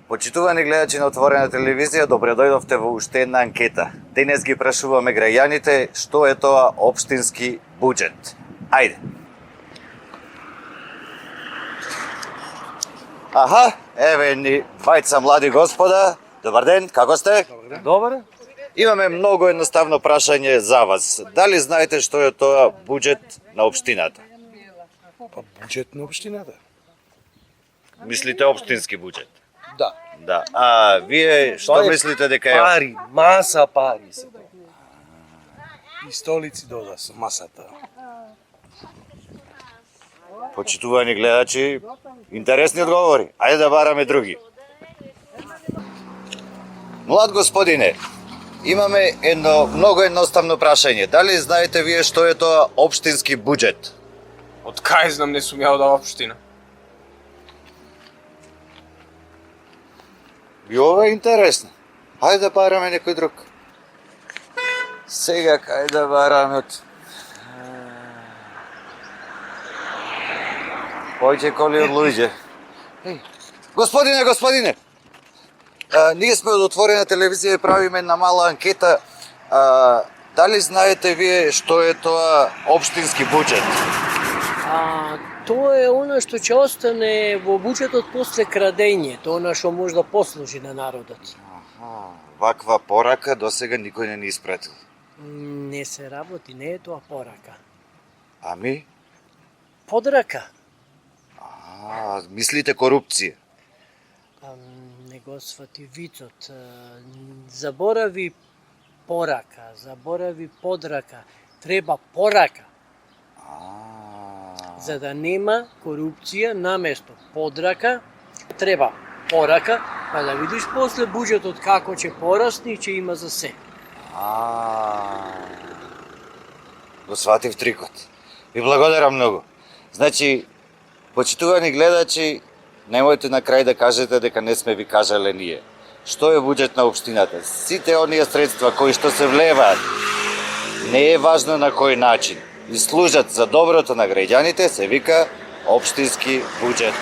Почитувани гледачи на Отворена телевизија, добре дојдовте во уште една анкета. Денес ги прашуваме граѓаните што е тоа општински буџет. Ајде. Аха, еве ни двајца млади господа. Добар ден, како сте? Добар. Имаме многу едноставно прашање за вас. Дали знаете што е тоа буџет на општината? Па буџет на општината. Мислите општински буџет? Да. Да. А вие што мислите дека е? Пари, маса пари се тоа. И столици дода со масата. Почитувани гледачи, интересни одговори. Ајде да бараме други. Млад господине, имаме едно многу едноставно прашање. Дали знаете вие што е тоа општински буџет? Од кај знам, не сум јао да општина. И ова е интересно. Ајде да бараме некој друг. Сега кај да бараме од... Појќе коли од луѓе. Господине! Ние сме од Отворена телевизија и правиме една мала анкета. Дали знаете вие што е тоа општински буџет? Тоа е она што ќе остане во буџетот после крадењето, она што може да послужи на народот. Ваква порака досега никој не ни испратил. Не се работи, не е тоа порака. Ами? Подрака. Мислите корупција? Не го свати вицот. Заборави порака, заборави подрака. Треба порака. За да нема корупција, наместо подрака, треба порака, па да видиш после буџетот како ќе порасне и ќе има за се. Го сватив трикот. Ви благодарам многу. Значи, почитувани гледачи, немојте на крај да кажете дека не сме ви кажале ние. Што е буџет на општината? Сите оние средства кои што се влеваат, не е важно на кој начин, и служат за доброто на граѓаните, се вика општински буџет.